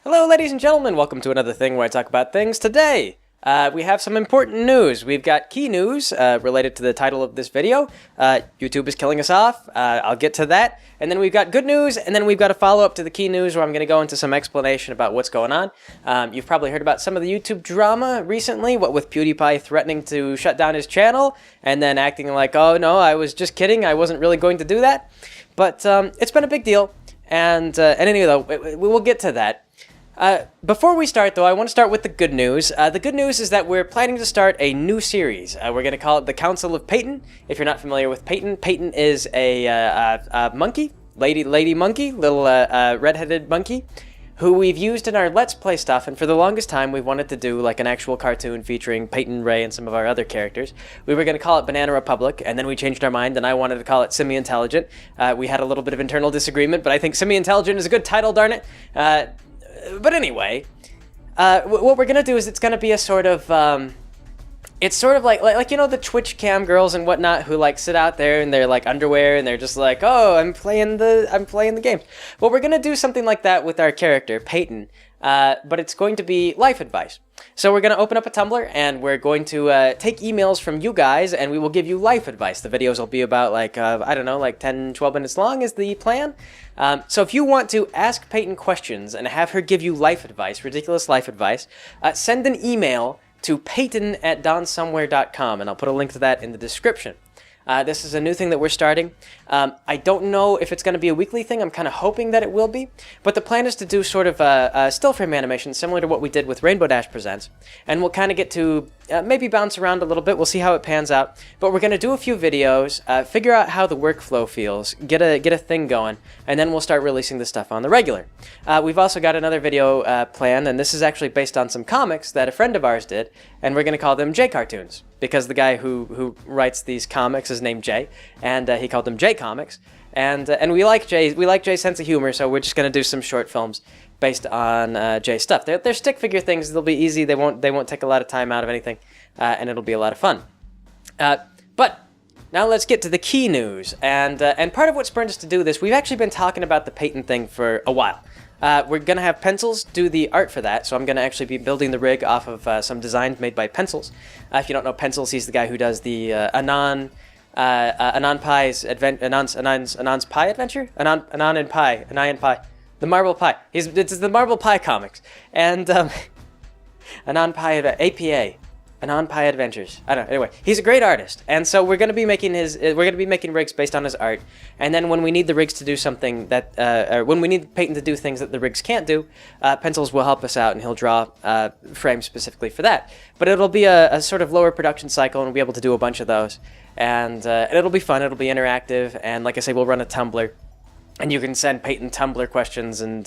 Hello, ladies and gentlemen. Welcome to another thing where I talk about things. Today, we have some important news. We've got key news related to the title of this video. YouTube is killing us off. I'll get to that. And then we've got good news, and then we've got a follow-up to the key news where I'm going to go into some explanation about what's going on. You've probably heard about some of the YouTube drama recently, what with PewDiePie threatening to shut down his channel, and then acting like, oh no, I was just kidding, I wasn't really going to do that. But it's been a big deal, and anyway, though, we will get to that. Before we start, though, I want to start with the good news. The good news is that we're planning to start a new series. We're going to call it the Council of Peyton. If you're not familiar with Peyton, Peyton is a monkey, lady monkey, little redheaded monkey, who we've used in our Let's Play stuff, and for the longest time we've wanted to do like an actual cartoon featuring Peyton, Ray, and some of our other characters. We were going to call it Banana Republic, and then we changed our mind, and I wanted to call it Semi-Intelligent. We had a little bit of internal disagreement, but I think Semi-Intelligent is a good title, darn it. But anyway, what we're gonna do is it's gonna be a sort of, it's sort of like you know the Twitch cam girls and whatnot who like sit out there in their like underwear and they're just like, oh, I'm playing the game. Well, we're gonna do something like that with our character Peyton, but it's going to be life advice. So we're going to open up a Tumblr, and we're going to take emails from you guys, and we will give you life advice. The videos will be about, like, I don't know, like 10, 12 minutes long is the plan. So if you want to ask Peyton questions and have her give you life advice, ridiculous life advice, send an email to peyton@donsomewhere.com, and I'll put a link to that in the description. This is a new thing that we're starting. I don't know if it's going to be a weekly thing. I'm kind of hoping that it will be. But the plan is to do sort of a still frame animation similar to what we did with Rainbow Dash Presents. And we'll kind of get to maybe bounce around a little bit. We'll see how it pans out. But we're going to do a few videos, figure out how the workflow feels, get a thing going, and then we'll start releasing the stuff on the regular. We've also got another video planned, and this is actually based on some comics that a friend of ours did, and we're going to call them J Cartoons, because the guy who writes these comics is named Jay, and he called them J Comics, and we like Jay's sense of humor, so we're just going to do some short films based on Jay's stuff. They're stick figure things. They'll be easy. They won't take a lot of time out of anything, and it'll be a lot of fun. But now let's get to the key news, and part of what spurred us to do this, we've actually been talking about the Peyton thing for a while. We're going to have Pencils do the art for that, so I'm going to actually be building the rig off of some designs made by Pencils. If you don't know Pencils, he's the guy who does the Anon's Pie Adventure? Anon and Pie. The Marble Pie. It's the Marble Pie comics. And Anon Pie, APA. Anon Pie Adventures. I don't know. Anyway, he's a great artist, and so we're going to be making rigs based on his art. And then when we need the rigs to do something that, or when we need Peyton to do things that the rigs can't do, Pencils will help us out, and he'll draw frames specifically for that. But it'll be a sort of lower production cycle, and we'll be able to do a bunch of those. And it'll be fun. It'll be interactive, and like I say, we'll run a Tumblr. And you can send Peyton Tumblr questions, and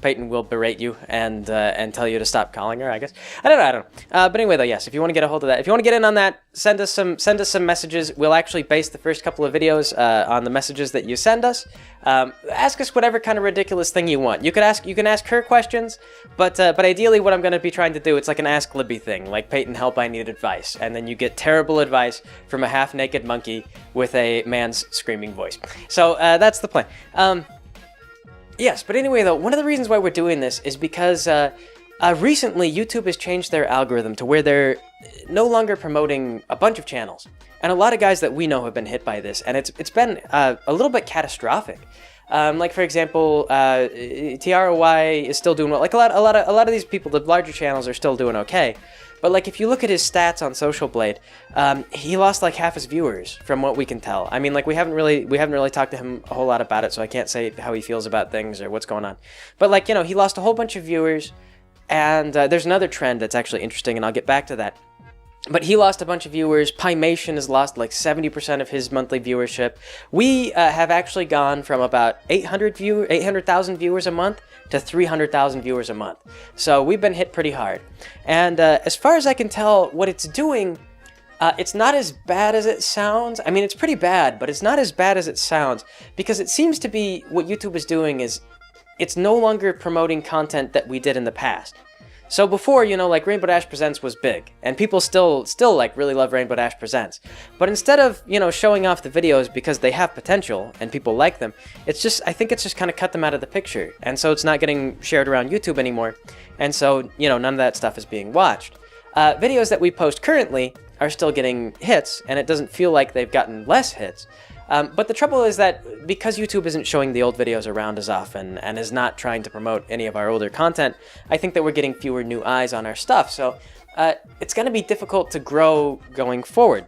Peyton will berate you and tell you to stop calling her, I guess. I don't know. But anyway, though, yes, if you want to get a hold of that, if you want to get in on that, send us some messages. We'll actually base the first couple of videos on the messages that you send us. Ask us whatever kind of ridiculous thing you want. You can ask her questions, but ideally, what I'm going to be trying to do, it's like an Ask Libby thing, like Peyton, help, I need advice, and then you get terrible advice from a half-naked monkey with a man's screaming voice. So that's the plan. Yes, but anyway, though, one of the reasons why we're doing this is because recently YouTube has changed their algorithm to where they're no longer promoting a bunch of channels. And a lot of guys that we know have been hit by this, and it's been a little bit catastrophic. Like, for example, TROY is still doing well. Like, a lot of these people, the larger channels, are still doing okay. But, like, if you look at his stats on Social Blade, he lost, like, half his viewers, from what we can tell. I mean, like, we haven't really talked to him a whole lot about it, so I can't say how he feels about things or what's going on. But, like, you know, he lost a whole bunch of viewers, and there's another trend that's actually interesting, and I'll get back to that. But he lost a bunch of viewers. Pymation has lost like 70% of his monthly viewership. We have actually gone from about 800,000 viewers a month to 300,000 viewers a month. So we've been hit pretty hard. And as far as I can tell, what it's doing, it's not as bad as it sounds. I mean, it's pretty bad, but it's not as bad as it sounds, because it seems to be what YouTube is doing is it's no longer promoting content that we did in the past. So before, like Rainbow Dash Presents was big, and people still like really love Rainbow Dash Presents. But instead of, showing off the videos because they have potential and people like them, I think it's just kind of cut them out of the picture. And so it's not getting shared around YouTube anymore. And so, none of that stuff is being watched. Videos that we post currently are still getting hits, and it doesn't feel like they've gotten less hits. But the trouble is that because YouTube isn't showing the old videos around as often and is not trying to promote any of our older content, I think that we're getting fewer new eyes on our stuff. So it's going to be difficult to grow going forward.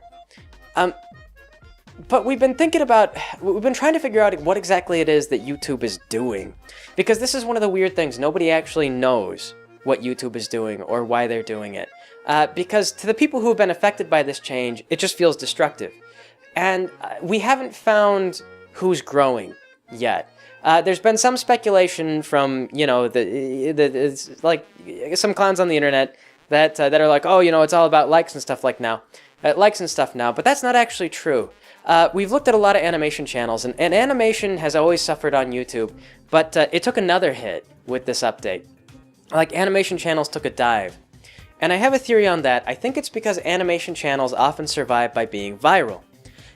But we've been trying to figure out what exactly it is that YouTube is doing. Because this is one of the weird things. Nobody actually knows what YouTube is doing or why they're doing it. Because to the people who have been affected by this change, it just feels destructive. And we haven't found who's growing yet. There's been some speculation from, like some clowns on the internet that are like, oh, it's all about likes and stuff now. But that's not actually true. We've looked at a lot of animation channels, and animation has always suffered on YouTube, but it took another hit with this update. Like, animation channels took a dive. And I have a theory on that. I think it's because animation channels often survive by being viral.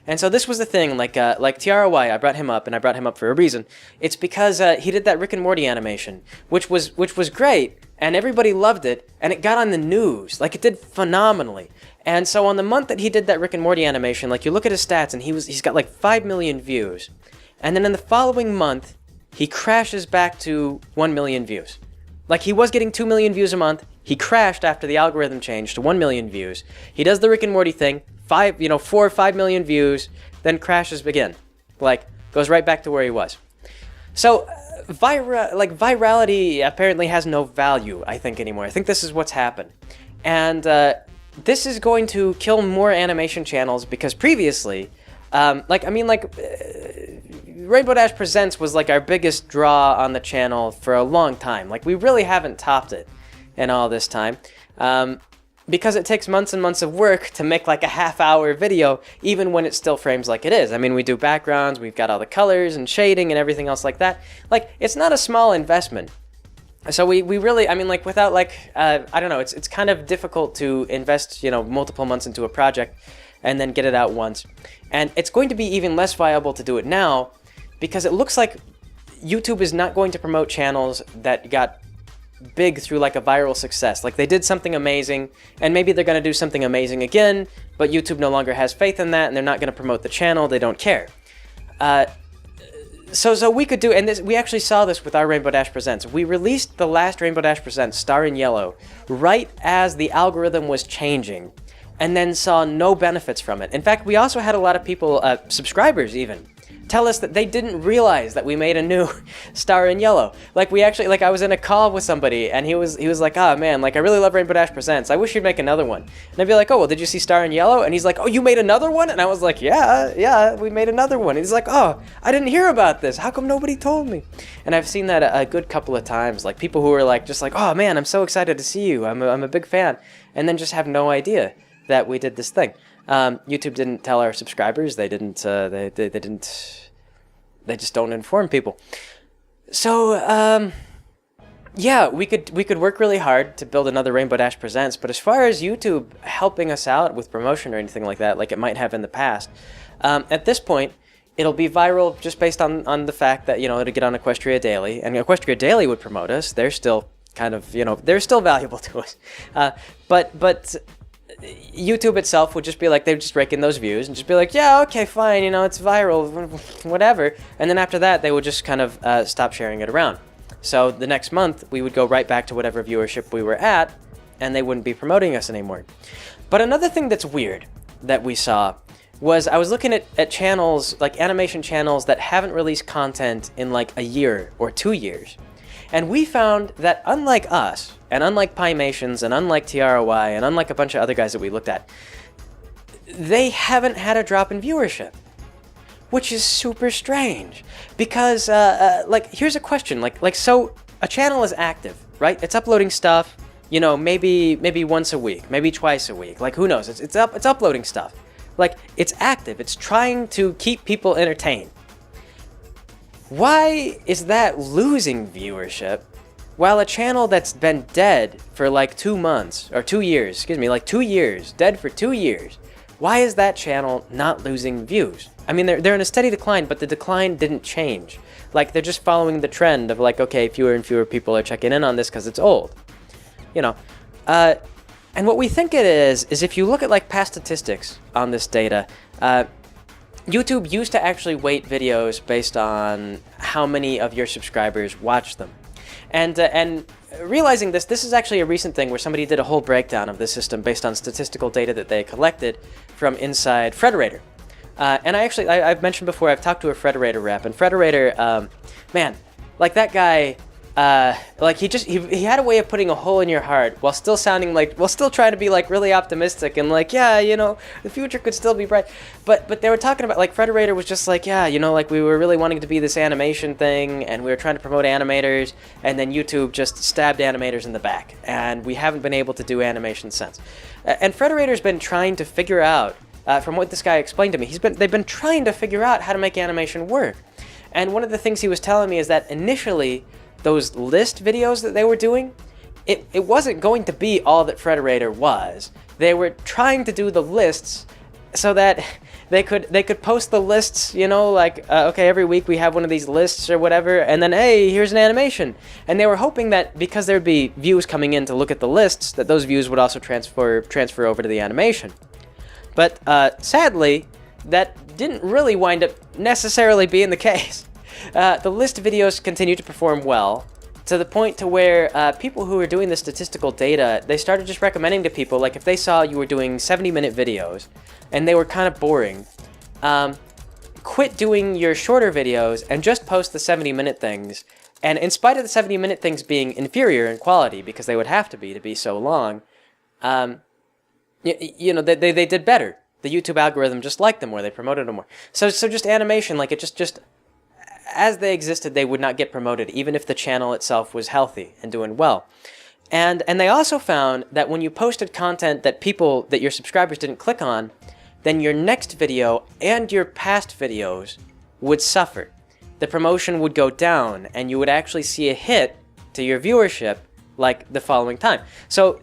And so this was the thing, like TRY, I brought him up, and I brought him up for a reason. It's because he did that Rick and Morty animation, which was great, and everybody loved it, and it got on the news. Like, it did phenomenally. And so on the month that he did that Rick and Morty animation, like, you look at his stats, and he's got like 5 million views. And then in the following month, he crashes back to 1 million views. Like, he was getting 2 million views a month. He crashed after the algorithm changed to 1 million views. He does the Rick and Morty thing. 4 or 5 million views, then crashes again. Like, goes right back to where he was. So, virality apparently has no value, I think, anymore. I think this is what's happened. And this is going to kill more animation channels because previously, Rainbow Dash Presents was like our biggest draw on the channel for a long time. Like, we really haven't topped it in all this time. Because it takes months and months of work to make like a half-hour video, even when it still frames like it is. I mean, we do backgrounds, we've got all the colors and shading and everything else like that. Like, it's not a small investment. So we really, without I don't know, it's kind of difficult to invest, multiple months into a project and then get it out once. And it's going to be even less viable to do it now because it looks like YouTube is not going to promote channels that got big through like a viral success. Like, they did something amazing, and maybe they're going to do something amazing again, but YouTube no longer has faith in that, and they're not going to promote the channel. They don't care. So we could do, and we actually saw this with our Rainbow Dash Presents. We released the last Rainbow Dash Presents, Star in Yellow, right as the algorithm was changing, and then saw no benefits from it. In fact, we also had a lot of people, subscribers even, tell us that they didn't realize that we made a new Star in Yellow. Like, we actually, I was in a call with somebody, and he was like, oh man, I really love Rainbow Dash Presents. I wish you'd make another one. And I'd be like, oh, well, did you see Star in Yellow? And he's like, oh, you made another one? And I was like, yeah, we made another one. And he's like, oh, I didn't hear about this. How come nobody told me? And I've seen that a good couple of times, like people who are just like, oh man, I'm so excited to see you. I'm a big fan. And then just have no idea that we did this thing. YouTube didn't tell our subscribers. They didn't, they just don't inform people. So, yeah, we could work really hard to build another Rainbow Dash Presents, but as far as YouTube helping us out with promotion or anything like that, like it might have in the past, at this point, it'll be viral just based on the fact that, it'll get on Equestria Daily, and Equestria Daily would promote us. They're still kind of, they're still valuable to us. But YouTube itself would just be like, they'd just rake in those views and just be like, yeah, okay, fine, it's viral, whatever. And then after that, they would just kind of stop sharing it around. So the next month, we would go right back to whatever viewership we were at, and they wouldn't be promoting us anymore. But another thing that's weird that we saw was I was looking at channels, like animation channels that haven't released content in like a year or 2 years. And we found that unlike us, and unlike Pymations, and unlike TRY, and unlike a bunch of other guys that we looked at, they haven't had a drop in viewership. Which is super strange. Because, here's a question. So a channel is active, right? It's uploading stuff, maybe once a week, maybe twice a week. Like, who knows? It's uploading stuff. Like, it's active. It's trying to keep people entertained. Why is that losing viewership while a channel that's been dead for like 2 months, or 2 years, excuse me, like 2 years, dead for 2 years, why is that channel not losing views? I mean, they're in a steady decline, but the decline didn't change. Like, they're just following the trend of like, okay, fewer and fewer people are checking in on this because it's old. You know, and what we think it is if you look at like past statistics on this data, YouTube used to actually weight videos based on how many of your subscribers watch them. And realizing this is actually a recent thing where somebody did a whole breakdown of the system based on statistical data that they collected from inside Frederator. And I've mentioned before, I've talked to a Frederator rep, and Frederator, man, like that guy, like he had a way of putting a hole in your heart while still sounding like, while still trying to be like really optimistic and like, yeah, you know, the future could still be bright. But they were talking about, like, Frederator was just like, yeah, you know, like we were really wanting to be this animation thing, and we were trying to promote animators, and then YouTube just stabbed animators in the back, and we haven't been able to do animation since. And Frederator's been trying to figure out, from what this guy explained to me, they've been trying to figure out how to make animation work. And one of the things he was telling me is that initially, those list videos that they were doing, it wasn't going to be all that Frederator was. They were trying to do the lists so that they could post the lists, you know, like, okay, every week we have one of these lists or whatever, and then, hey, here's an animation. And they were hoping that because there'd be views coming in to look at the lists, that those views would also transfer over to the animation. But sadly, that didn't really wind up necessarily being the case. The list videos continue to perform well, to the point to where people who were doing the statistical data, they started just recommending to people, like if they saw you were doing 70-minute videos and they were kind of boring, quit doing your shorter videos and just post the 70-minute things. And in spite of the 70-minute things being inferior in quality, because they would have to be so long, you know, they did better. The YouTube algorithm just liked them more, they promoted them more. So just animation, like it just as they existed, they would not get promoted, even if the channel itself was healthy and doing well. And they also found that when you posted content that your subscribers didn't click on, then your next video and your past videos would suffer. The promotion would go down, and you would actually see a hit to your viewership like the following time. So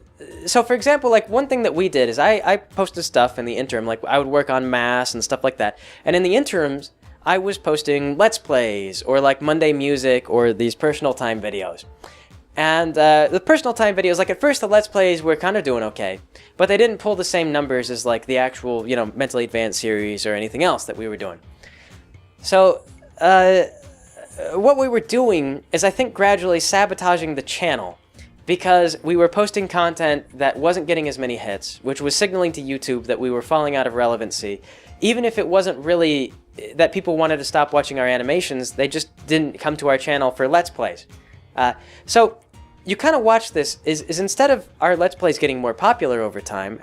for example, like one thing that we did is I posted stuff in the interim, like I would work on mass and stuff like that. And in the interims, I was posting Let's Plays, or like Monday Music, or these personal time videos. And the personal time videos, like at first the Let's Plays were kind of doing okay, but they didn't pull the same numbers as like the actual, you know, Mentally Advanced series or anything else that we were doing. So, what we were doing is, I think, gradually sabotaging the channel, because we were posting content that wasn't getting as many hits, which was signaling to YouTube that we were falling out of relevancy. Even if it wasn't really that people wanted to stop watching our animations, they just didn't come to our channel for Let's Plays. So you kind of watch this, is instead of our Let's Plays getting more popular over time,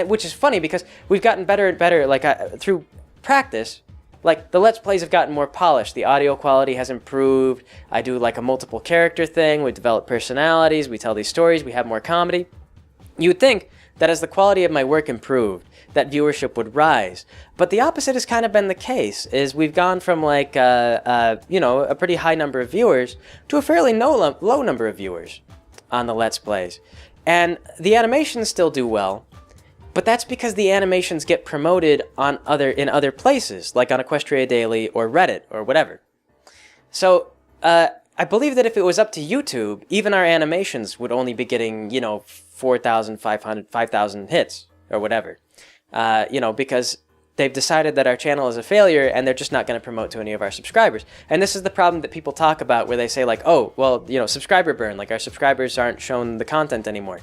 which is funny because we've gotten better and better, like through practice. Like, the Let's Plays have gotten more polished, the audio quality has improved, I do like a multiple character thing, we develop personalities, we tell these stories, we have more comedy. You would think that as the quality of my work improved, that viewership would rise. But the opposite has kind of been the case, is we've gone from like, you know, a pretty high number of viewers to a fairly low number of viewers on the Let's Plays. And the animations still do well, but that's because the animations get promoted in other places, like on Equestria Daily or Reddit or whatever. So, I believe that if it was up to YouTube, even our animations would only be getting, you know, 4,500, 5,000 hits or whatever. You know, because they've decided that our channel is a failure and they're just not going to promote to any of our subscribers. And this is the problem that people talk about, where they say like, oh, well, you know, subscriber burn, like our subscribers aren't shown the content anymore.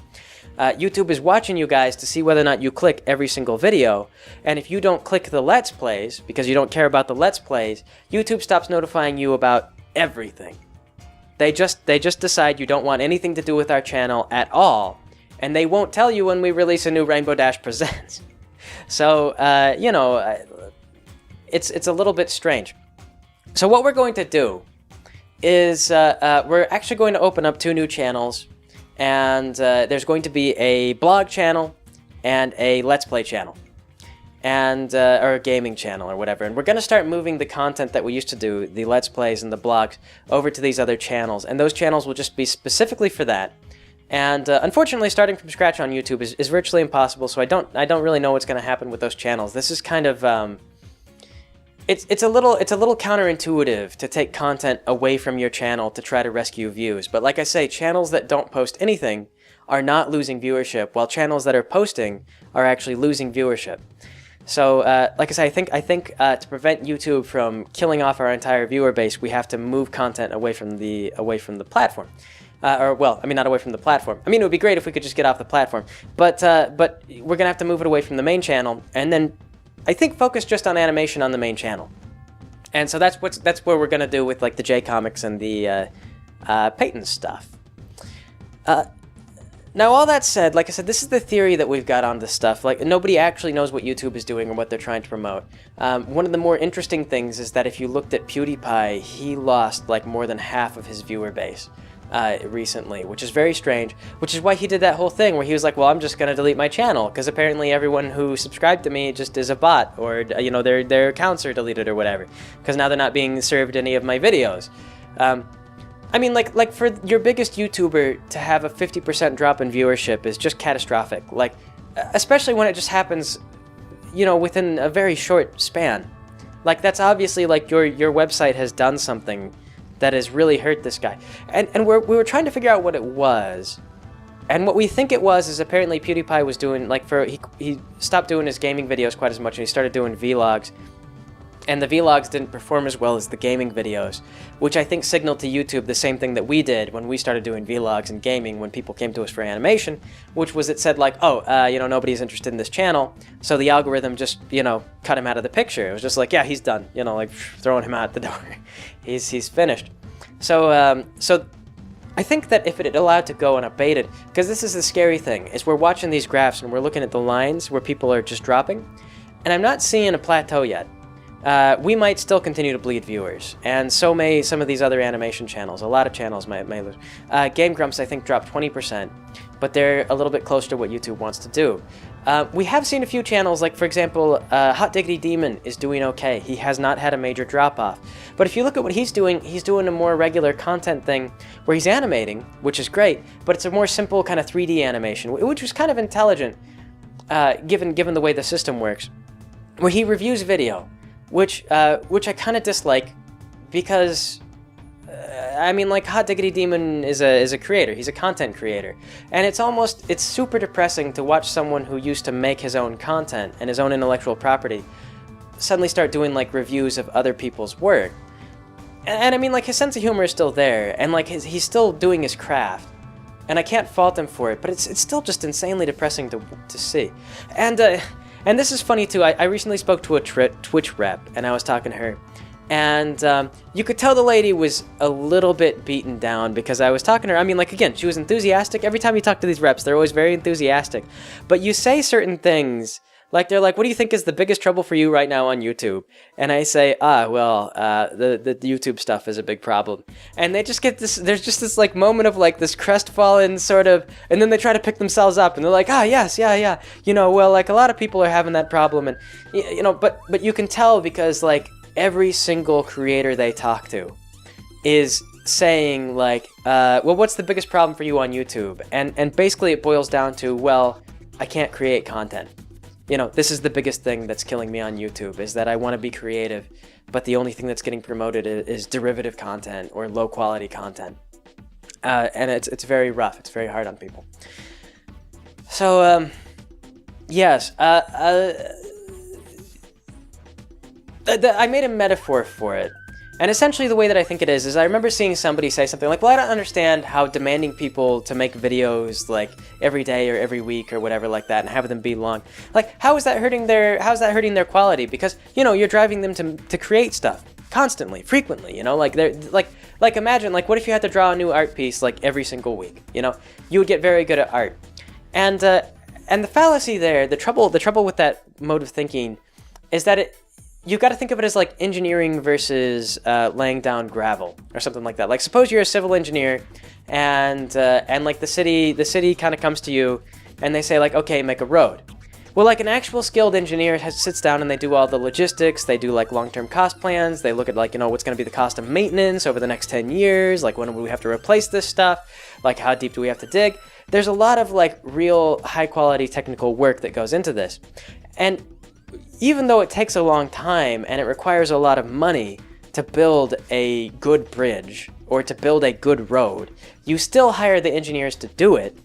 YouTube is watching you guys to see whether or not you click every single video, and if you don't click the Let's Plays, because you don't care about the Let's Plays, YouTube stops notifying you about everything. They just decide you don't want anything to do with our channel at all, and they won't tell you when we release a new Rainbow Dash Presents. So, you know, it's a little bit strange. So what we're going to do is we're actually going to open up 2 new channels, and there's going to be a blog channel and a Let's Play channel. and or a gaming channel or whatever, and we're going to start moving the content that we used to do, the Let's Plays and the blogs, over to these other channels, and those channels will just be specifically for that. And unfortunately, starting from scratch on YouTube is virtually impossible, so I don't really know what's going to happen with those channels. This is kind of it's a little counterintuitive to take content away from your channel to try to rescue views. But like I say, channels that don't post anything are not losing viewership, while channels that are posting are actually losing viewership. So, like I say, I think to prevent YouTube from killing off our entire viewer base, we have to move content away from the platform. Or, well, I mean, not away from the platform. I mean, it would be great if we could just get off the platform. But we're gonna have to move it away from the main channel, and then I think focus just on animation on the main channel. And so that's what we're gonna do with like the J Comics and the Peyton stuff. Now, all that said, like I said, this is the theory that we've got on this stuff. Like, nobody actually knows what YouTube is doing or what they're trying to promote. One of the more interesting things is that if you looked at PewDiePie, he lost like more than half of his viewer base recently, which is very strange, which is why he did that whole thing where he was like, well, I'm just going to delete my channel, because apparently everyone who subscribed to me just is a bot, or, you know, their accounts are deleted or whatever, because now they're not being served any of my videos. I mean, like for your biggest YouTuber to have a 50% drop in viewership is just catastrophic. Like, especially when it just happens, you know, within a very short span. Like, that's obviously like your website has done something that has really hurt this guy. And we were trying to figure out what it was. And what we think it was is apparently PewDiePie was doing, like, he stopped doing his gaming videos quite as much, and he started doing vlogs. And the vlogs didn't perform as well as the gaming videos, which I think signaled to YouTube the same thing that we did when we started doing vlogs and gaming when people came to us for animation, which was it said like, oh, you know, nobody's interested in this channel, so the algorithm just, you know, cut him out of the picture. It was just like, yeah, he's done, you know, like throwing him out the door. He's finished. So, so I think that if it had allowed to go unabated, because this is the scary thing, is we're watching these graphs and we're looking at the lines where people are just dropping, and I'm not seeing a plateau yet. We might still continue to bleed viewers, and so may some of these other animation channels. A lot of channels may lose. Game Grumps, I think, dropped 20%, but they're a little bit closer to what YouTube wants to do. We have seen a few channels, like, for example, Hot Diggity Demon is doing okay. He has not had a major drop-off. But if you look at what he's doing a more regular content thing where he's animating, which is great, but it's a more simple kind of 3D animation, which was kind of intelligent, given the way the system works, where he reviews video. Which I kind of dislike, because I mean, like, Hot Diggity Demon is a creator. He's a content creator, and it's super depressing to watch someone who used to make his own content and his own intellectual property suddenly start doing like reviews of other people's work. And I mean, like, his sense of humor is still there, and like he's still doing his craft, and I can't fault him for it. But it's still just insanely depressing to see, And this is funny too. I recently spoke to a Twitch rep, and I was talking to her, and you could tell the lady was a little bit beaten down, because I was talking to her. I mean, like, again, she was enthusiastic. Every time you talk to these reps, they're always very enthusiastic. But you say certain things, like, they're like, what do you think is the biggest trouble for you right now on YouTube? And I say, well, the YouTube stuff is a big problem. And they just get this, there's just this, like, moment of, like, this crestfallen sort of, and then they try to pick themselves up, and they're like, yes, yeah, you know, well, like, a lot of people are having that problem, and, you know, but you can tell, because, like, every single creator they talk to is saying, like, well, what's the biggest problem for you on YouTube? And basically it boils down to, well, I can't create content. You know, this is the biggest thing that's killing me on YouTube, is that I want to be creative, but the only thing that's getting promoted is derivative content or low quality content. And it's very rough. It's very hard on people. So, yes, I made a metaphor for it. And essentially the way that I think it is I remember seeing somebody say something like, well, I don't understand how demanding people to make videos like every day or every week or whatever like that and have them be long. Like, how's that hurting their quality? Because, you know, you're driving them to create stuff constantly, frequently, you know, like they're like imagine, like, what if you had to draw a new art piece like every single week? You know, you would get very good at art. And the fallacy there, the trouble with that mode of thinking is that you've got to think of it as like engineering versus laying down gravel or something like that. Like, suppose you're a civil engineer, and like the city kind of comes to you and they say, like, okay, make a road. Well, like an actual skilled engineer sits down and they do all the logistics, they do like long-term cost plans, they look at like, what's going to be the cost of maintenance over the next 10 years, like when will we have to replace this stuff, like how deep do we have to dig. There's a lot of like real high-quality technical work that goes into this. And even though it takes a long time and it requires a lot of money to build a good bridge or to build a good road, you still hire the engineers to do it,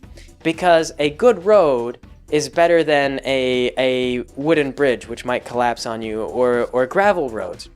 because a good road is better than a wooden bridge which might collapse on you, or gravel roads.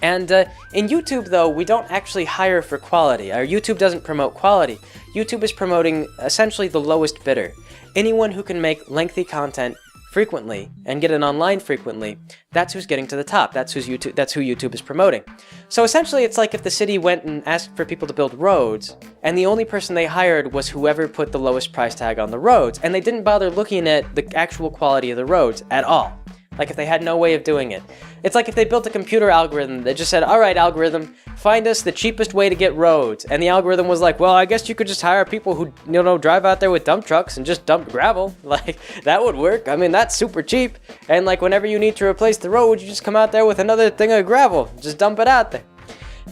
And in YouTube, though, we don't actually hire for quality. Our YouTube doesn't promote quality. YouTube is promoting essentially the lowest bidder. Anyone who can make lengthy content frequently and get it online frequently, that's who's getting to the top. That's who YouTube is promoting. So essentially, it's like if the city went and asked for people to build roads, and the only person they hired was whoever put the lowest price tag on the roads, and they didn't bother looking at the actual quality of the roads at all. Like if they had no way of doing it. It's like if they built a computer algorithm that just said, all right, algorithm, find us the cheapest way to get roads. And the algorithm was like, well, I guess you could just hire people who, drive out there with dump trucks and just dump gravel. Like, that would work. I mean, that's super cheap. And like whenever you need to replace the road, you just come out there with another thing of gravel. Just dump it out there.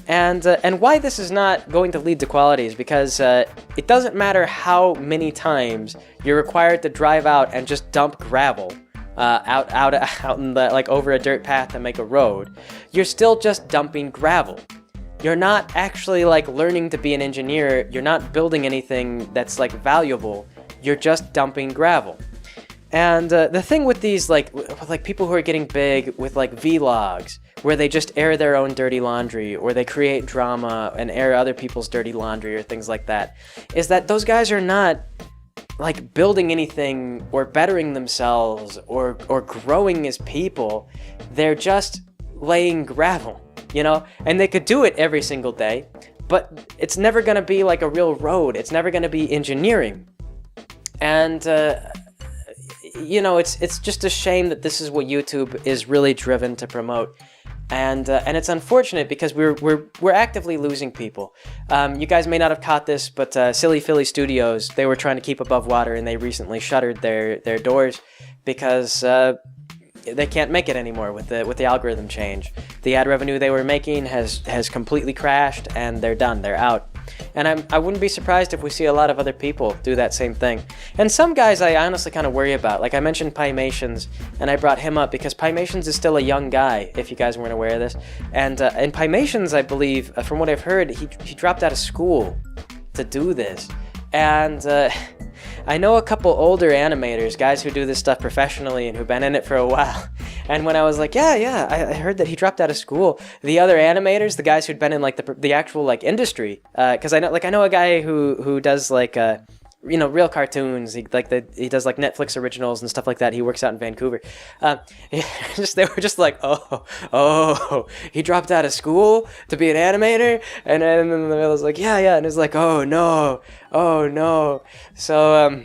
And why this is not going to lead to quality is because it doesn't matter how many times you're required to drive out and just dump gravel out in the, like over a dirt path and make a road. You're still just dumping gravel. You're not actually like learning to be an engineer. You're not building anything that's like valuable. You're just dumping gravel. And the thing with these like people who are getting big with like vlogs, where they just air their own dirty laundry, or they create drama and air other people's dirty laundry or things like that, is that those guys are not like building anything or bettering themselves or growing as people. They're just laying gravel, and they could do it every single day, but it's never going to be like a real road. It's never going to be engineering. And it's just a shame that this is what YouTube is really driven to promote. And it's unfortunate because we're actively losing people. You guys may not have caught this, but Silly Philly Studios, they were trying to keep above water, and they recently shuttered their doors because they can't make it anymore with the algorithm change. The ad revenue they were making has completely crashed, and they're done. They're out. And I wouldn't be surprised if we see a lot of other people do that same thing. And some guys I honestly kind of worry about. Like I mentioned Pymations, and I brought him up because Pymations is still a young guy, if you guys weren't aware of this. And Pymations, I believe, from what I've heard, he dropped out of school to do this. And I know a couple older animators, guys who do this stuff professionally and who've been in it for a while. And when I was like, yeah, I heard that he dropped out of school, the other animators, the guys who'd been in like the actual like industry, because I know a guy who does like real cartoons. He does like Netflix originals and stuff like that. He works out in Vancouver. They were just like, oh, he dropped out of school to be an animator, and then I was like, yeah, and it's like, oh no. So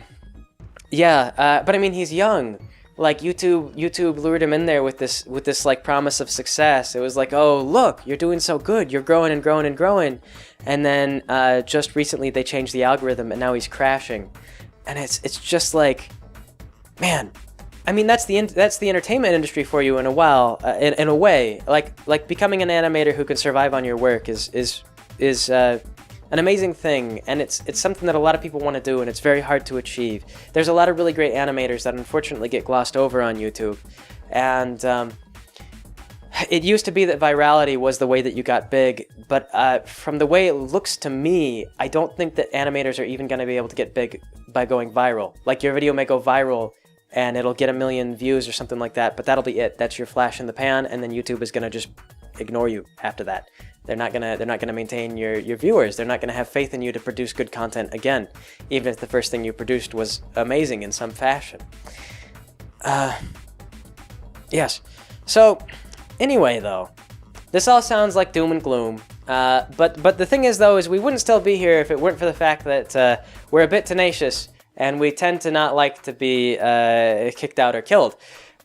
but I mean, he's young. Like YouTube lured him in there with this like promise of success. It was like, oh look, you're doing so good, you're growing and growing and growing, and then just recently they changed the algorithm and now he's crashing, and it's just like, man, I mean that's the entertainment industry for you in a while, in a way. Like becoming an animator who can survive on your work is an amazing thing, and it's something that a lot of people want to do, and it's very hard to achieve. There's a lot of really great animators that unfortunately get glossed over on YouTube, and it used to be that virality was the way that you got big, but from the way it looks to me, I don't think that animators are even going to be able to get big by going viral. Like your video may go viral, and it'll get 1 million views or something like that, but that'll be it. That's your flash in the pan, and then YouTube is going to just ignore you after that. They're not gonna maintain your viewers. They're not gonna have faith in you to produce good content again, even if the first thing you produced was amazing in some fashion. Yes. So, anyway, though, this all sounds like doom and gloom. But the thing is, though, is we wouldn't still be here if it weren't for the fact that we're a bit tenacious, and we tend to not like to be kicked out or killed.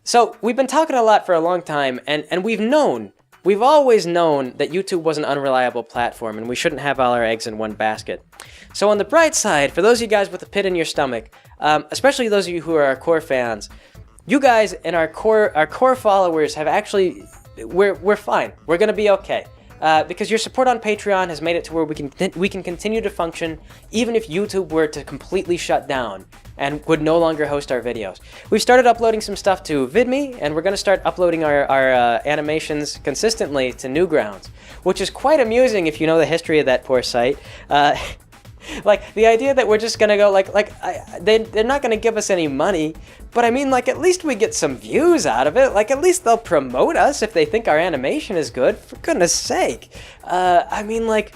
So we've been talking a lot for a long time, and we've always known that YouTube was an unreliable platform, and we shouldn't have all our eggs in one basket. So on the bright side, for those of you guys with a pit in your stomach, especially those of you who are our core fans, you guys and our core followers have actually, we're fine. We're gonna be okay. Because your support on Patreon has made it to where we can continue to function even if YouTube were to completely shut down and would no longer host our videos. We've started uploading some stuff to VidMe, and we're going to start uploading our animations consistently to Newgrounds, which is quite amusing if you know the history of that poor site. Like, the idea that we're just gonna go, they're not gonna give us any money, but I mean, like, at least we get some views out of it. Like, at least they'll promote us if they think our animation is good, for goodness sake. I mean, like,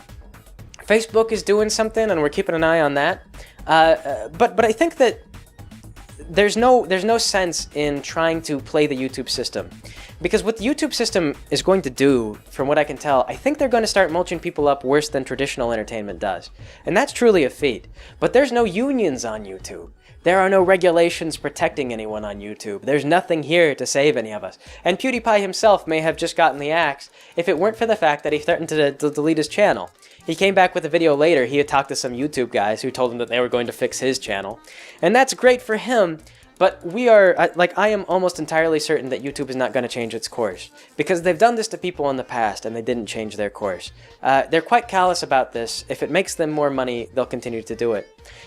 Facebook is doing something, and we're keeping an eye on that. But I think that there's no sense in trying to play the YouTube system. Because what the YouTube system is going to do, from what I can tell, I think they're going to start mulching people up worse than traditional entertainment does. And that's truly a feat. But there's no unions on YouTube. There are no regulations protecting anyone on YouTube. There's nothing here to save any of us. And PewDiePie himself may have just gotten the axe if it weren't for the fact that he threatened to delete his channel. He came back with a video later. He had talked to some YouTube guys who told him that they were going to fix his channel. And that's great for him. But we are, I am almost entirely certain that YouTube is not going to change its course. Because they've done this to people in the past and they didn't change their course. They're quite callous about this. If it makes them more money, they'll continue to do it.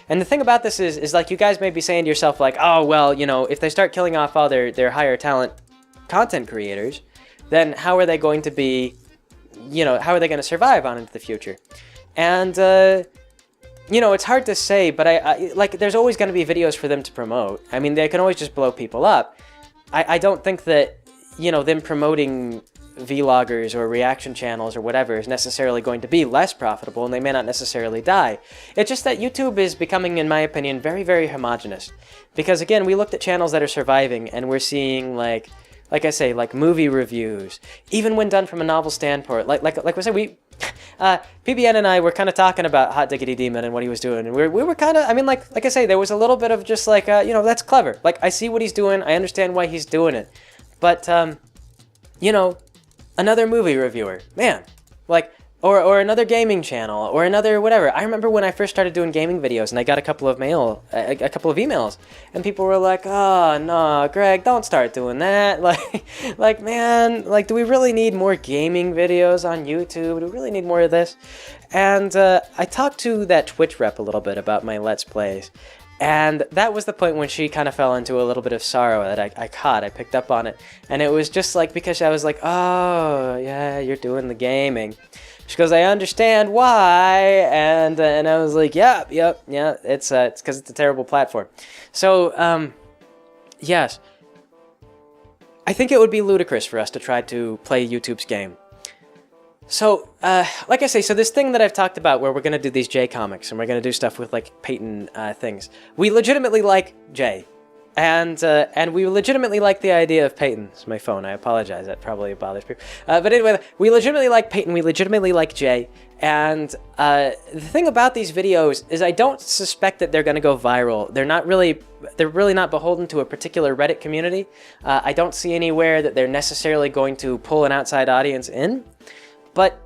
And the thing about this is like, you guys may be saying to yourself, like, oh, well, you know, if they start killing off all their higher talent content creators, then how are they going to be, you know, how are they going to survive on into the future? And, you know, it's hard to say, but like, there's always going to be videos for them to promote. I mean, they can always just blow people up. I don't think that, you know, them promoting vloggers or reaction channels or whatever is necessarily going to be less profitable, and they may not necessarily die. It's just that YouTube is becoming, in my opinion, very, very homogenous. Because, again, we looked at channels that are surviving, and we're seeing, like I say, like movie reviews, even when done from a novel standpoint. Like we said, PBN and I were kind of talking about Hot Diggity Demon and what he was doing, and we were kind of, I mean, like I say, there was a little bit of just like, you know, that's clever. Like, I see what he's doing, I understand why he's doing it. But, you know, another movie reviewer, man, like, or another gaming channel, or another whatever. I remember when I first started doing gaming videos, and I got a couple of emails, and people were like, "Oh no, Greg, don't start doing that." Like, man, like, do we really need more gaming videos on YouTube? Do we really need more of this? And I talked to that Twitch rep a little bit about my Let's Plays. And that was the point when she kind of fell into a little bit of sorrow that I picked up on it. And it was just like, because I was like, oh, yeah, you're doing the gaming. She goes, I understand why. And I was like, yeah, it's because it's a terrible platform. So, yes. I think it would be ludicrous for us to try to play YouTube's game. So, like I say, so this thing that I've talked about where we're going to do these J comics and we're going to do stuff with, like, Peyton things. We legitimately like J. And we legitimately like the idea of Peyton. It's my phone, I apologize, that probably bothers people. But anyway, we legitimately like Peyton, we legitimately like J. And the thing about these videos is I don't suspect that they're going to go viral. They're really not beholden to a particular Reddit community. I don't see anywhere that they're necessarily going to pull an outside audience in. But,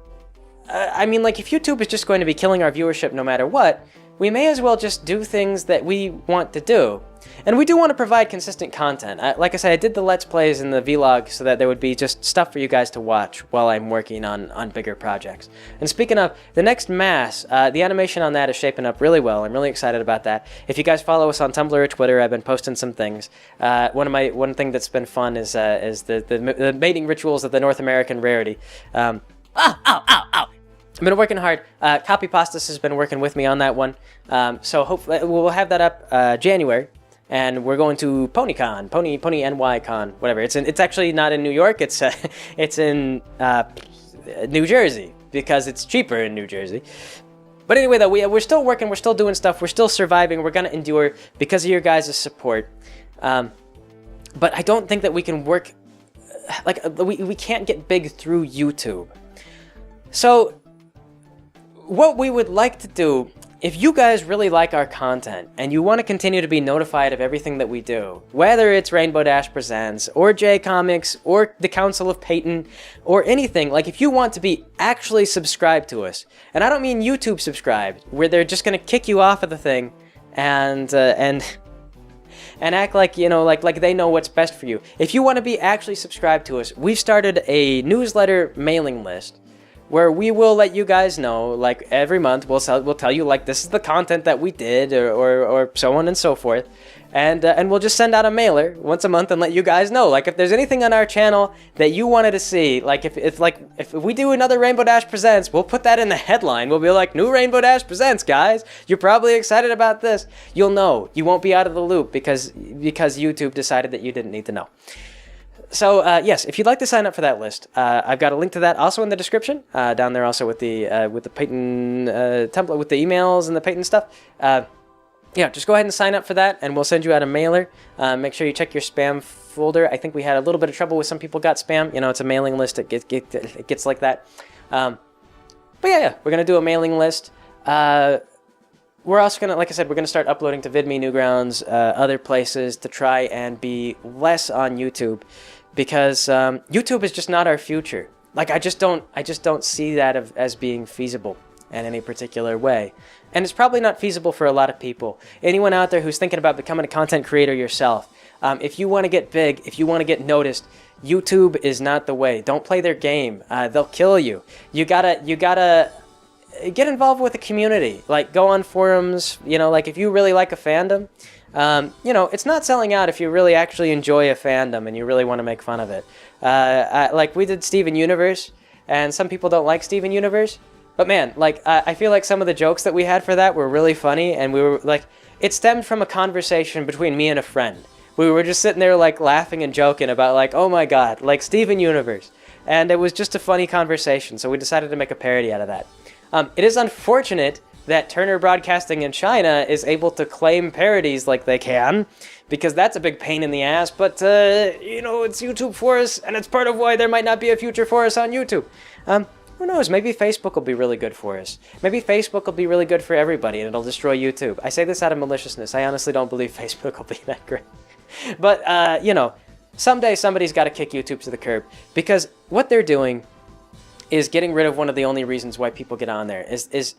I mean, like, if YouTube is just going to be killing our viewership no matter what, we may as well just do things that we want to do. And we do want to provide consistent content. Like I said, I did the Let's Plays and the vlog so that there would be just stuff for you guys to watch while I'm working on bigger projects. And speaking of, the next Mass, the animation on that is shaping up really well. I'm really excited about that. If you guys follow us on Tumblr or Twitter, I've been posting some things. One thing that's been fun is the mating rituals of the North American rarity. Ow! I've been working hard. Copy Pastas has been working with me on that one. So hopefully we'll have that up January. And we're going to PonyCon, Pony NYCon, whatever. It's actually not in New York. It's in New Jersey because it's cheaper in New Jersey. But anyway, though, we're still working. We're still doing stuff. We're still surviving. We're gonna endure because of your guys' support. But I don't think that we can work. Like we can't get big through YouTube. So what we would like to do, if you guys really like our content and you want to continue to be notified of everything that we do, whether it's Rainbow Dash Presents or J Comics or the Council of Peyton or anything, like if you want to be actually subscribed to us, and I don't mean YouTube subscribed, where they're just going to kick you off of the thing and and act like, you know, like they know what's best for you. If you want to be actually subscribed to us, we've started a newsletter mailing list where we will let you guys know, like every month we'll tell you, like, this is the content that we did, or so on and so forth, and we'll just send out a mailer once a month and let you guys know, like, if there's anything on our channel that you wanted to see, like if we do another Rainbow Dash Presents, we'll put that in the headline. We'll be like, new Rainbow Dash Presents, guys. You're probably excited about this. You'll know. You won't be out of the loop because YouTube decided that you didn't need to know. So, yes, if you'd like to sign up for that list, I've got a link to that also in the description, down there also with the Peyton template, with the emails and the Peyton stuff. Yeah, just go ahead and sign up for that, and we'll send you out a mailer. Make sure you check your spam folder. I think we had a little bit of trouble with some people got spam. You know, it's a mailing list. It gets like that. But yeah, we're going to do a mailing list. We're also going to, like I said, we're going to start uploading to VidMe, Newgrounds, other places to try and be less on YouTube, because YouTube is just not our future. Like, I just don't see that as being feasible in any particular way. And it's probably not feasible for a lot of people. Anyone out there who's thinking about becoming a content creator yourself, if you want to get big, if you want to get noticed, YouTube is not the way. Don't play their game. They'll kill you. You gotta get involved with the community. Like, go on forums, you know, like if you really like a fandom, you know, it's not selling out if you really actually enjoy a fandom and you really want to make fun of it. Like, we did Steven Universe, and some people don't like Steven Universe, but man, like, I feel like some of the jokes that we had for that were really funny, and we were like, it stemmed from a conversation between me and a friend. We were just sitting there, like, laughing and joking about, like, oh my god, like, Steven Universe. And it was just a funny conversation, so we decided to make a parody out of that. It is unfortunate that Turner Broadcasting in China is able to claim parodies like they can, because that's a big pain in the ass, but, you know, it's YouTube for us, and it's part of why there might not be a future for us on YouTube. Who knows, maybe Facebook will be really good for us. Maybe Facebook will be really good for everybody, and it'll destroy YouTube. I say this out of maliciousness. I honestly don't believe Facebook will be that great. But, you know, someday somebody's got to kick YouTube to the curb, because what they're doing is getting rid of one of the only reasons why people get on there, is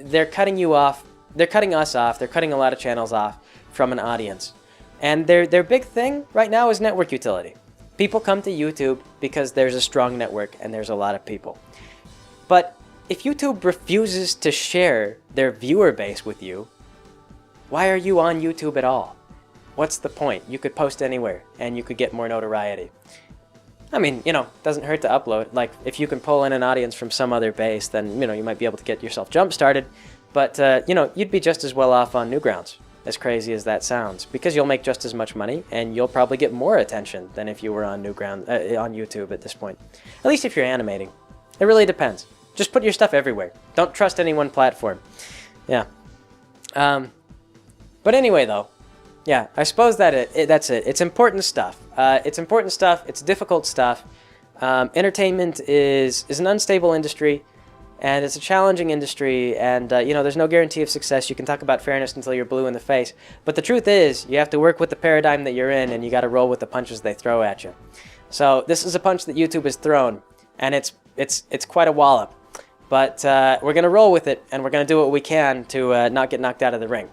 they're cutting you off, they're cutting us off, they're cutting a lot of channels off from an audience. And their big thing right now is network utility. People come to YouTube because there's a strong network and there's a lot of people. But if YouTube refuses to share their viewer base with you, why are you on YouTube at all? What's the point? You could post anywhere and you could get more notoriety. I mean, you know, it doesn't hurt to upload. Like, if you can pull in an audience from some other base, then, you know, you might be able to get yourself jump-started. But, you know, you'd be just as well off on Newgrounds, as crazy as that sounds, because you'll make just as much money, and you'll probably get more attention than if you were on on YouTube at this point. At least if you're animating. It really depends. Just put your stuff everywhere. Don't trust any one platform. Yeah. But anyway, though, yeah, I suppose that's it. It's important stuff. It's important stuff. It's difficult stuff. Entertainment is an unstable industry, and it's a challenging industry, and you know, there's no guarantee of success. You can talk about fairness until you're blue in the face, but the truth is, you have to work with the paradigm that you're in, and you got to roll with the punches they throw at you. So this is a punch that YouTube has thrown, and it's quite a wallop. But we're gonna roll with it, and we're gonna do what we can to not get knocked out of the ring.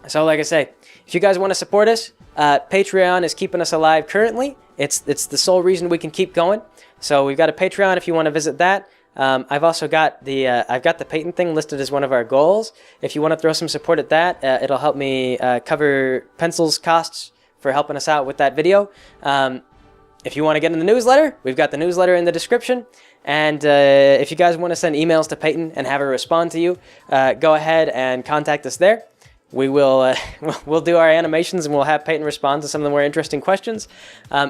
So, like I say, if you guys want to support us, Patreon is keeping us alive currently. It's the sole reason we can keep going. So we've got a Patreon if you want to visit that. I've also got the Peyton thing listed as one of our goals. If you want to throw some support at that, it'll help me cover Pencil's costs for helping us out with that video. If you want to get in the newsletter, we've got the newsletter in the description. And if you guys want to send emails to Peyton and have her respond to you, go ahead and contact us there. We will we'll do our animations, and we'll have Peyton respond to some of the more interesting questions.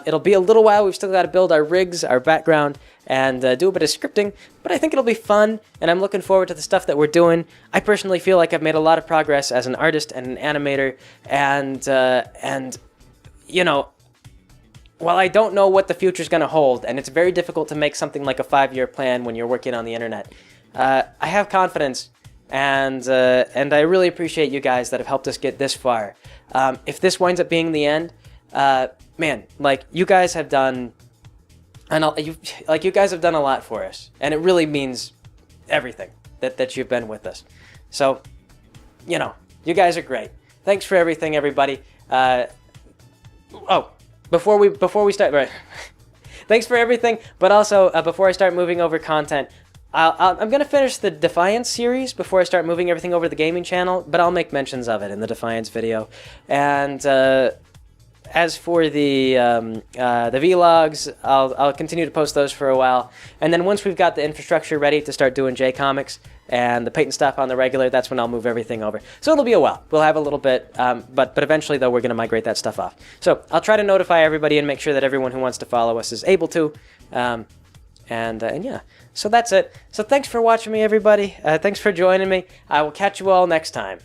It'll be a little while. We've still got to build our rigs, our background, and do a bit of scripting. But I think it'll be fun, and I'm looking forward to the stuff that we're doing. I personally feel like I've made a lot of progress as an artist and an animator, and you know, while I don't know what the future's going to hold, and it's very difficult to make something like a 5-year plan when you're working on the internet, I have confidence. And I really appreciate you guys that have helped us get this far. If this winds up being the end, man, like, you guys have done, you guys have done a lot for us, and it really means everything that you've been with us. So, you know, you guys are great. thanks for everything, everybody. Before we start, right? Thanks for everything, but also before I start moving over content, I'm gonna finish the Defiance series before I start moving everything over to the gaming channel. But I'll make mentions of it in the Defiance video. And as for the vlogs, I'll continue to post those for a while. And then once we've got the infrastructure ready to start doing J Comics and the Peyton stuff on the regular, that's when I'll move everything over. So it'll be a while. We'll have a little bit, but eventually, though, we're going to migrate that stuff off. So I'll try to notify everybody and make sure that everyone who wants to follow us is able to. And yeah, so that's it. So thanks for watching me, everybody. Thanks for joining me. I will catch you all next time.